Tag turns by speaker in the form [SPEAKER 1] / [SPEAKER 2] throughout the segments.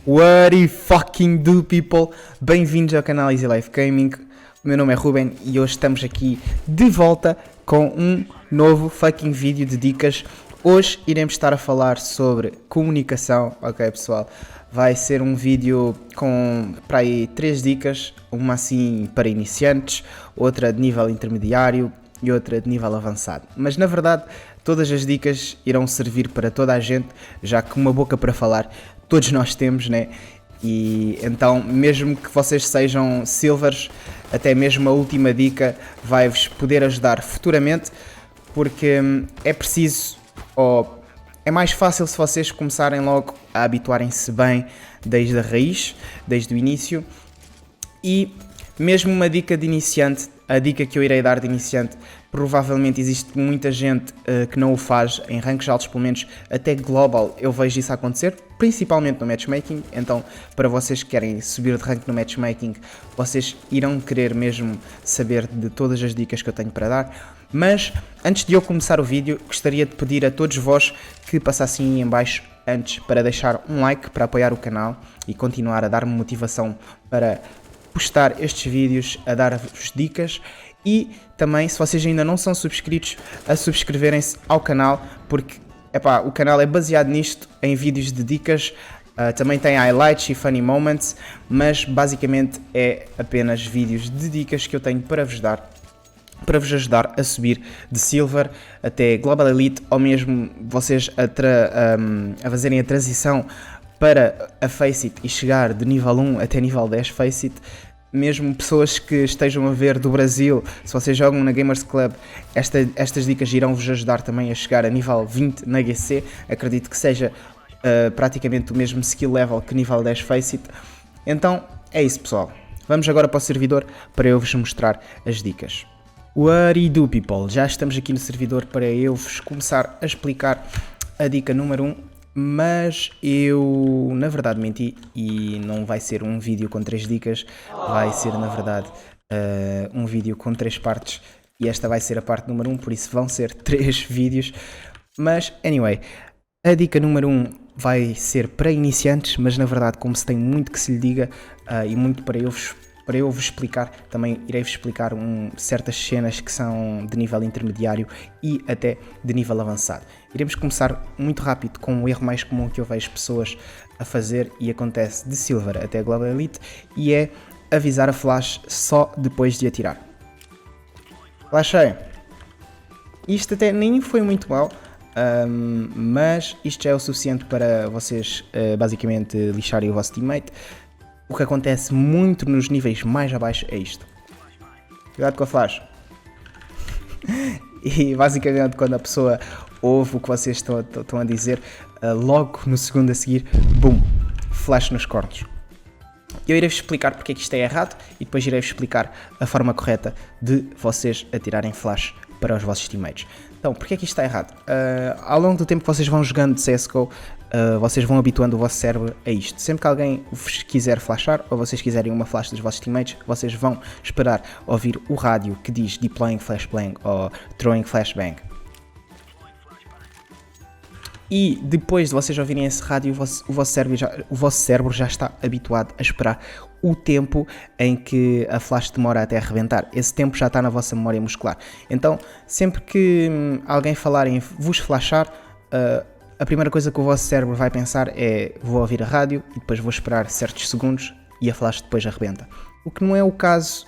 [SPEAKER 1] What do you fucking do, people? Bem-vindos ao canal Easy Life Gaming. O meu nome é Ruben e hoje estamos aqui de volta com um novo fucking vídeo de dicas. Hoje iremos estar a falar sobre comunicação, ok pessoal? Vai ser um vídeo com para aí 3 dicas, uma assim para iniciantes, outra de nível intermediário e outra de nível avançado. Mas na verdade todas as dicas irão servir para toda a gente, já que uma boca para falar todos nós temos, né? E então, mesmo que vocês sejam silvers, até mesmo a última dica vai-vos poder ajudar futuramente, porque é preciso, ou é mais fácil se vocês começarem logo a habituarem-se bem desde a raiz, desde o início. E mesmo uma dica de iniciante, a dica que eu irei dar de iniciante, provavelmente existe muita gente que não o faz em ranks altos, pelo menos até global eu vejo isso acontecer, principalmente no matchmaking. Então, para vocês que querem subir de rank no matchmaking, vocês irão querer mesmo saber de todas as dicas que eu tenho para dar. Mas, antes de eu começar o vídeo, gostaria de pedir a todos vós que passassem aí em baixo antes para deixar um like para apoiar o canal e continuar a dar-me motivação para postar estes vídeos, a dar-vos dicas. E também, se vocês ainda não são subscritos, a subscreverem-se ao canal, porque o canal é baseado nisto, em vídeos de dicas, também tem highlights e funny moments, mas basicamente é apenas vídeos de dicas que eu tenho para vos dar, para vos ajudar a subir de Silver até Global Elite, ou mesmo vocês a fazerem a transição para a Faceit e chegar de nível 1 até nível 10 Faceit. Mesmo pessoas que estejam a ver do Brasil, se vocês jogam na Gamers Club, estas dicas irão vos ajudar também a chegar a nível 20 na GC. Acredito que seja praticamente o mesmo skill level que nível 10 Faceit. Então é isso, pessoal. Vamos agora para o servidor para eu vos mostrar as dicas. What do you do, people? Já estamos aqui no servidor para eu vos começar a explicar a dica número 1. Mas eu, na verdade, menti e não vai ser um vídeo com 3 dicas, vai ser, na verdade, um vídeo com 3 partes e esta vai ser a parte número 1, por isso vão ser 3 vídeos. Mas, anyway, a dica número 1 vai ser para iniciantes, mas na verdade, como se tem muito que se lhe diga e muito para eu vos explicar, também irei-vos explicar certas cenas que são de nível intermediário e até de nível avançado. Iremos começar muito rápido com o erro mais comum que eu vejo pessoas a fazer e acontece de Silver até Global Elite, e é avisar a flash só depois de atirar. Flashei. Isto até nem foi muito mal, mas isto já é o suficiente para vocês basicamente lixarem o vosso teammate. O que acontece muito nos níveis mais abaixo é isto. Cuidado com a flash. E basicamente quando a pessoa ouve o que vocês estão a dizer, logo no segundo a seguir, boom, flash nos cornos. Eu irei-vos explicar porque é que isto é errado e depois irei-vos explicar a forma correta de vocês atirarem flash para os vossos teammates. Então, porque é que isto está errado? Ao longo do tempo que vocês vão jogando de CSGO, vocês vão habituando o vosso cérebro a isto. Sempre que alguém vos quiser flashar, ou vocês quiserem uma flash dos vossos teammates, vocês vão esperar ouvir o rádio que diz deploying flashbang ou throwing flashbang. E depois de vocês ouvirem esse rádio, o vosso cérebro já está habituado a esperar o tempo em que a flash demora até arrebentar. Esse tempo já está na vossa memória muscular. Então, sempre que alguém falar em vos flashar, a primeira coisa que o vosso cérebro vai pensar é: vou ouvir a rádio e depois vou esperar certos segundos e a flash depois arrebenta. O que não é o caso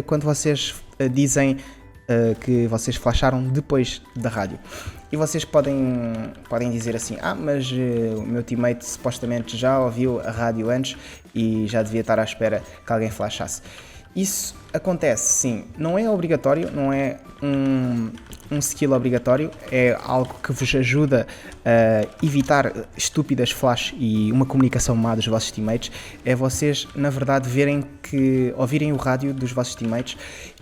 [SPEAKER 1] quando vocês dizem que vocês flasharam depois da rádio. E vocês podem dizer assim: mas o meu teammate supostamente já ouviu a rádio antes e já devia estar à espera que alguém flashasse. Isso acontece, sim, não é obrigatório, não é um skill obrigatório, é algo que vos ajuda a evitar estúpidas flash e uma comunicação má dos vossos teammates. É vocês, na verdade, ouvirem o rádio dos vossos teammates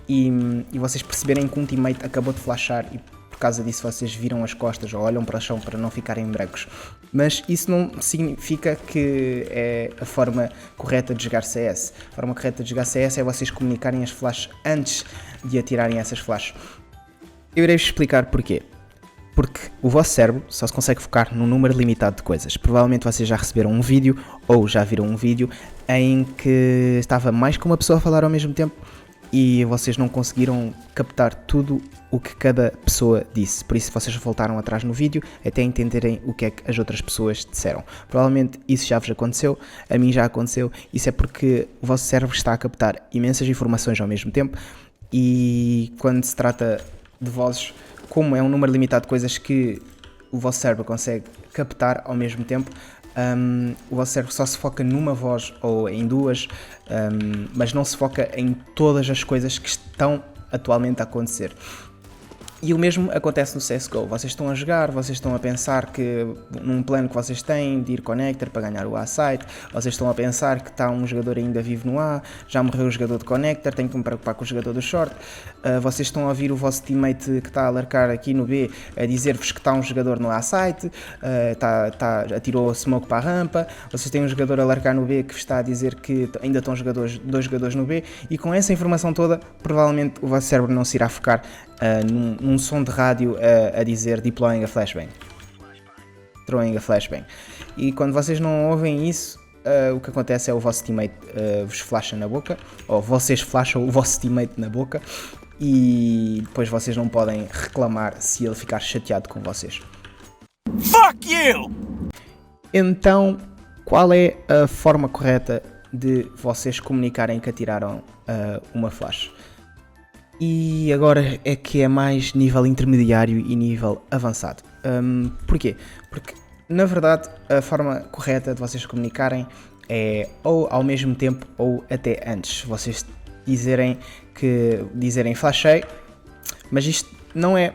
[SPEAKER 1] e vocês perceberem que um teammate acabou de flashar e por causa disso vocês viram as costas ou olham para o chão para não ficarem brancos. Mas isso não significa que é a forma correta de jogar CS. A forma correta de jogar CS é vocês comunicarem as flashes antes de atirarem essas flashes. Eu irei-vos explicar porquê. Porque o vosso cérebro só se consegue focar num número limitado de coisas. Provavelmente vocês já receberam um vídeo ou já viram um vídeo em que estava mais que uma pessoa a falar ao mesmo tempo e vocês não conseguiram captar tudo o que cada pessoa disse. Por isso vocês voltaram atrás no vídeo até entenderem o que é que as outras pessoas disseram. Provavelmente isso já vos aconteceu, a mim já aconteceu. Isso é porque o vosso cérebro está a captar imensas informações ao mesmo tempo e quando se trata de vozes, como é um número limitado de coisas que o vosso cérebro consegue captar ao mesmo tempo, o vosso cérebro só se foca numa voz ou em duas, mas não se foca em todas as coisas que estão atualmente a acontecer. E o mesmo acontece no CSGO. Vocês estão a jogar, vocês estão a pensar que num plano que vocês têm de ir connector para ganhar o A-site, vocês estão a pensar que está um jogador ainda vivo no A, já morreu o jogador de connector, tenho que me preocupar com o jogador do short, vocês estão a ouvir o vosso teammate que está a largar aqui no B a dizer-vos que está um jogador no A-site, atirou a smoke para a rampa, vocês têm um jogador a largar no B que vos está a dizer que ainda estão dois jogadores no B, e com essa informação toda, provavelmente o vosso cérebro não se irá focar num som de rádio a dizer deploying a flashbang, throwing a flashbang. E quando vocês não ouvem isso, o que acontece é o vosso teammate vos flasha na boca, ou vocês flasham o vosso teammate na boca, e depois vocês não podem reclamar se ele ficar chateado com vocês. Fuck you! Então, qual é a forma correta de vocês comunicarem que atiraram uma flash? E agora é que é mais nível intermediário e nível avançado. Porquê? Porque, na verdade, a forma correta de vocês comunicarem é ou ao mesmo tempo ou até antes. Vocês dizerem flashei, mas isto não é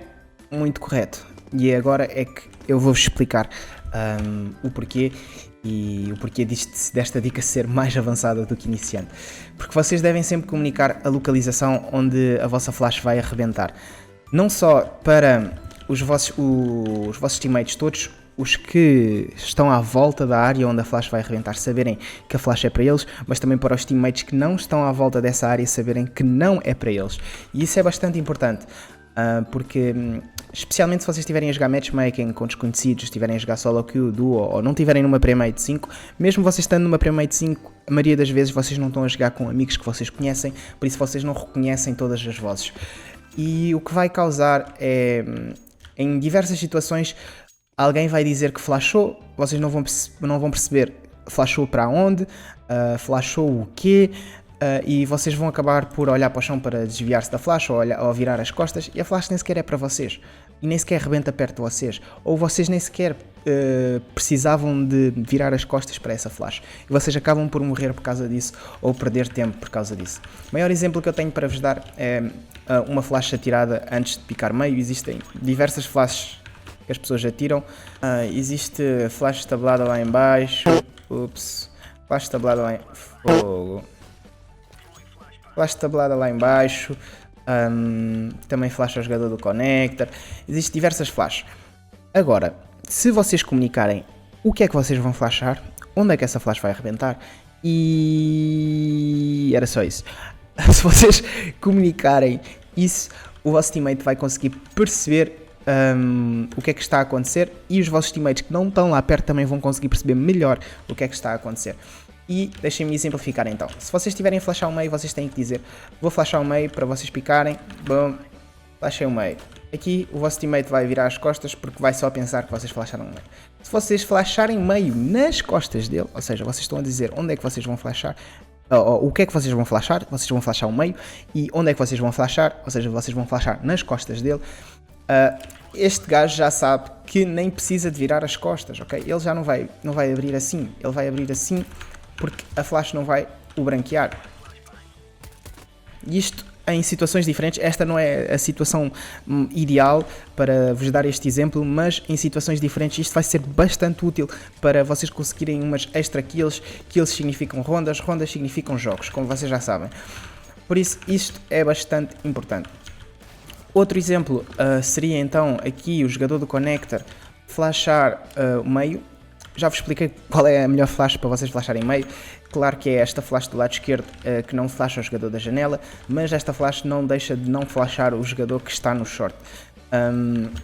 [SPEAKER 1] muito correto. E agora é que eu vou-vos explicar o porquê. E o porquê desta dica ser mais avançada do que iniciante. Porque vocês devem sempre comunicar a localização onde a vossa flash vai arrebentar. Não só para os vossos teammates todos, os que estão à volta da área onde a flash vai arrebentar, saberem que a flash é para eles, mas também para os teammates que não estão à volta dessa área, saberem que não é para eles. E isso é bastante importante, porque especialmente se vocês estiverem a jogar matchmaking com desconhecidos, estiverem a jogar solo queue, duo, ou não estiverem numa pré-made de 5, mesmo vocês estando numa pré-made de 5, a maioria das vezes vocês não estão a jogar com amigos que vocês conhecem, por isso vocês não reconhecem todas as vozes. E o que vai causar é, em diversas situações, alguém vai dizer que flashou, vocês não vão perceber flashou para onde, flashou o quê, e vocês vão acabar por olhar para o chão para desviar-se da flash ou virar as costas, e a flash nem sequer é para vocês e nem sequer rebenta perto de vocês, ou vocês nem sequer precisavam de virar as costas para essa flash e vocês acabam por morrer por causa disso ou perder tempo por causa disso. O maior exemplo que eu tenho para vos dar é uma flash atirada antes de picar meio. Existem diversas flashes que as pessoas atiram, existe flash tablada lá em baixo, flash tablada lá em fogo, flash tablada lá em baixo, também flash ao jogador do connector, existem diversas flashes. Agora, se vocês comunicarem o que é que vocês vão flashar, onde é que essa flash vai arrebentar, e era só isso. Se vocês comunicarem isso, o vosso teammate vai conseguir perceber o que é que está a acontecer, e os vossos teammates que não estão lá perto também vão conseguir perceber melhor o que é que está a acontecer. E deixem-me exemplificar então. Se vocês estiverem a flashar o meio, vocês têm que dizer: vou flashar o meio para vocês picarem. Bom, flashei o meio. Aqui o vosso teammate vai virar as costas porque vai só pensar que vocês flasharam o meio. Se vocês flasharem meio nas costas dele, ou seja, vocês estão a dizer onde é que vocês vão flashar, o que é que vocês vão flashar o meio, e onde é que vocês vão flashar, ou seja, vocês vão flashar nas costas dele. Este gajo já sabe que nem precisa de virar as costas, ok? Ele já não vai abrir assim, ele vai abrir assim porque a flash não vai o branquear. E isto em situações diferentes, esta não é a situação ideal para vos dar este exemplo, mas em situações diferentes isto vai ser bastante útil para vocês conseguirem umas extra kills. Kills significam rondas, rondas significam jogos, como vocês já sabem. Por isso, isto é bastante importante. Outro exemplo seria então aqui o jogador do connector flashar o meio. Já vos expliquei qual é a melhor flash para vocês flasharem meio. Claro que é esta flash do lado esquerdo que não flasha o jogador da janela, mas esta flash não deixa de não flashar o jogador que está no short.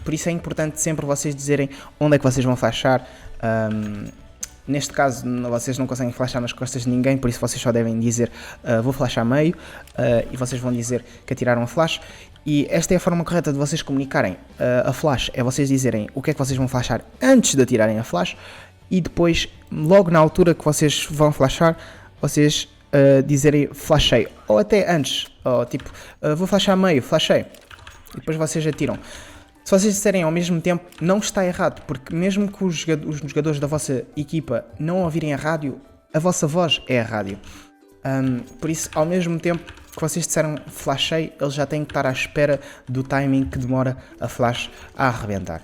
[SPEAKER 1] Por isso é importante sempre vocês dizerem onde é que vocês vão flashar. Neste caso, vocês não conseguem flashar nas costas de ninguém, por isso vocês só devem dizer vou flashar meio, e vocês vão dizer que atiraram a flash. E esta é a forma correta de vocês comunicarem a flash, é vocês dizerem o que é que vocês vão flashar antes de atirarem a flash, e depois, logo na altura que vocês vão flashar, vocês dizerem flashei, ou até antes, ou tipo, vou flashar meio, flashei, e depois vocês atiram. Se vocês disserem ao mesmo tempo, não está errado, porque mesmo que os jogadores da vossa equipa não ouvirem a rádio, a vossa voz é a rádio. Por isso, ao mesmo tempo que vocês disseram flashei, eles já têm que estar à espera do timing que demora a flash a arrebentar.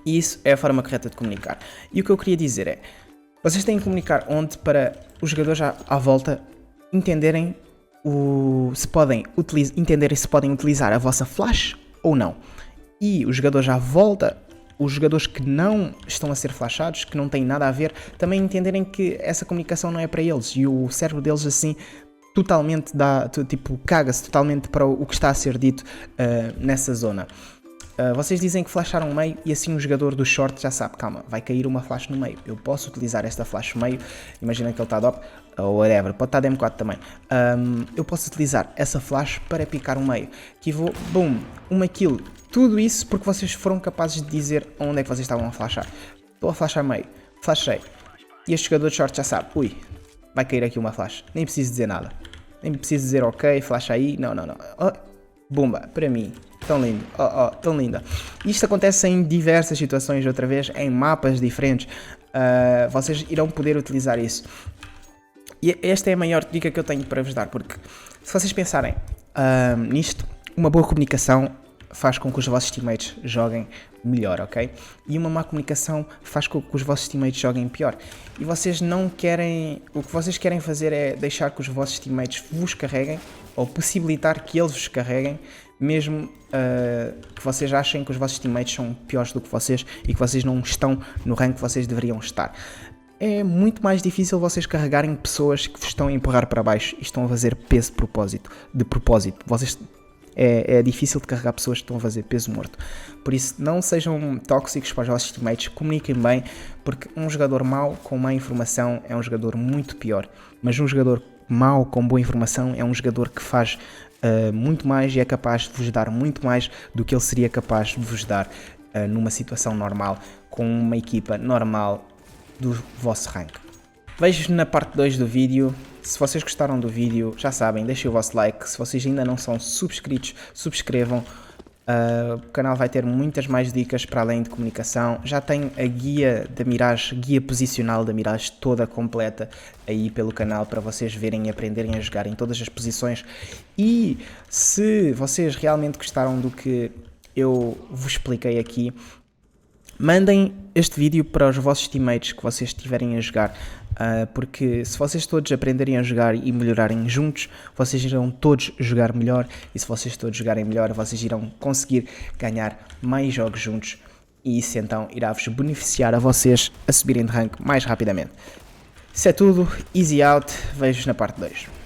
[SPEAKER 1] E isso é a forma correta de comunicar. E o que eu queria dizer é, vocês têm que comunicar onde para os jogadores à volta entenderem se podem utilizar a vossa flash ou não. E os jogadores à volta, os jogadores que não estão a ser flashados, que não têm nada a ver, também entenderem que essa comunicação não é para eles. E o cérebro deles assim totalmente caga-se totalmente para o que está a ser dito nessa zona. Vocês dizem que flasharam meio e assim o jogador do short já sabe, calma, vai cair uma flash no meio, eu posso utilizar esta flash meio, imagina que ele está DOP, ou whatever, pode estar DM4 também, eu posso utilizar essa flash para picar o meio, que vou, boom, uma kill, tudo isso porque vocês foram capazes de dizer onde é que vocês estavam a flashar. Estou a flashar meio, flashei, e este jogador de short já sabe, ui, vai cair aqui uma flash, nem preciso dizer nada, nem preciso dizer ok, flash aí, não, oh, bomba, para mim. Tão lindo, tão linda. Isto acontece em diversas situações, outra vez, em mapas diferentes. Vocês irão poder utilizar isso. E esta é a maior dica que eu tenho para vos dar, porque se vocês pensarem nisto, uma boa comunicação faz com que os vossos teammates joguem melhor, ok? E uma má comunicação faz com que os vossos teammates joguem pior. E vocês não querem... O que vocês querem fazer é deixar que os vossos teammates vos carreguem, ou possibilitar que eles vos carreguem, mesmo que vocês achem que os vossos teammates são piores do que vocês e que vocês não estão no rank que vocês deveriam estar. É muito mais difícil vocês carregarem pessoas que vos estão a empurrar para baixo e estão a fazer peso de propósito. É difícil de carregar pessoas que estão a fazer peso morto. Por isso, não sejam tóxicos para os vossos teammates, comuniquem bem, porque um jogador mau com má informação é um jogador muito pior. Mas um jogador mau com boa informação é um jogador que faz muito mais e é capaz de vos dar muito mais do que ele seria capaz de vos dar numa situação normal, com uma equipa normal do vosso rank. Vejo-vos na parte 2 do vídeo. Se vocês gostaram do vídeo, já sabem, deixem o vosso like. Se vocês ainda não são subscritos, subscrevam. O canal vai ter muitas mais dicas para além de comunicação. Já tenho a guia da Mirage, guia posicional da Mirage toda completa aí pelo canal para vocês verem e aprenderem a jogar em todas as posições. E se vocês realmente gostaram do que eu vos expliquei aqui, mandem este vídeo para os vossos teammates que vocês estiverem a jogar, porque se vocês todos aprenderem a jogar e melhorarem juntos, vocês irão todos jogar melhor, e se vocês todos jogarem melhor, vocês irão conseguir ganhar mais jogos juntos, e isso então irá-vos beneficiar a vocês a subirem de rank mais rapidamente. Isso é tudo, easy out, vejo-vos na parte 2.